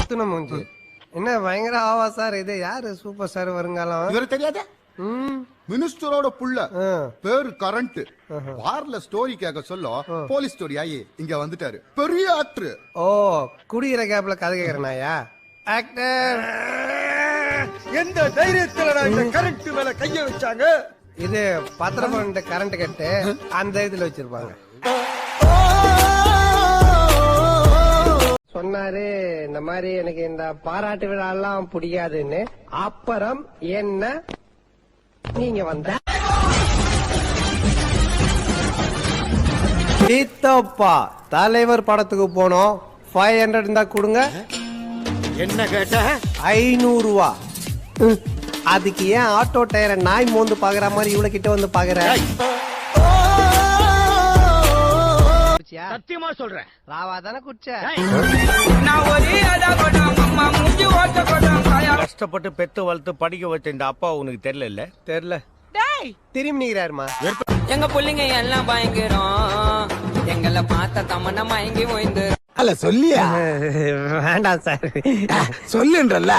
குத்துன மூஞ்சி. என்ன பயங்கர ஆவாசா இது? யாரு சூப்பர் ஸ்டார் வருங்காலம்? இவரு தெரியாத மினிஸ்டரோட புள்ள பேரு கரண்ட். பார்ல ஸ்டோரி கேட்க சொல்ல போலீஸ் ஸ்டோரி ஆகி இங்க வந்துட்டாரு. பெரிய ஆக்டர். ஓ, குடிக்கிற கேப்ல கதை கேக்குறனாயா? ஆக்டர் எந்த தைரியத்துல இந்த கரண்ட் மேல கைய வச்சாங்க? இது பத்திரம் கரண்ட் கட்டு அந்த இதுல வச்சிருப்பாங்க. சொன்னாரு இந்த மாதிரி எனக்கு இந்த பாராட்டு விழா எல்லாம் பிடிக்காதுன்னு. அப்புறம் என்ன நீங்க வந்த சீத்தப்பா தலைவர் படத்துக்கு போனோம். 500 இருந்தா கொடுங்க. என்ன கேட்ட? 500 ரூபா. அதுக்கு ஏன் ஆட்டோ டயரை நாய் மோந்து பாக்குற மாதிரி இவ்வளவு கிட்ட வந்து பாக்குற? சத்தியமா சொல்றேன், ராவா தானே குடிச்ச. கஷ்டப்பட்டு பெத்து வளர்த்து படிக்க வச்ச இந்த அப்பா உனக்கு தெரியல? தெரியல. திரும்பி நிக்கிறாருமா. எங்க புள்ளிங்க எல்லாம் பயங்கரம், எங்களை பார்த்த தமன்னா மயங்கி ஓய்ந்து. அல்ல சொல்லியா? வேண்டாம் சார், சொல்லுன்றல்ல.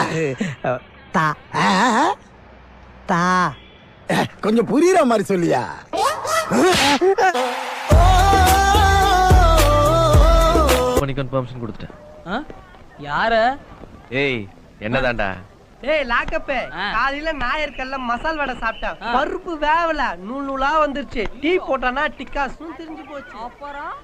தா தா கொஞ்சம் புரியுற மாதிரி சொல்லியா? கன்ஃபர்மேஷன் கொடுத்துட்டேன். யார? ஏய் என்னதான்டா? ஏய் லாக்கப்பே, காலையில நாயர்கல்ல மசால் வடை சாப்பிட்டேன். பருப்பு வேவல, நூல் நூலா வந்துருச்சு. டீ போட்டானா டிக்காசும் தெரிஞ்சு போச்சு. அப்புறம்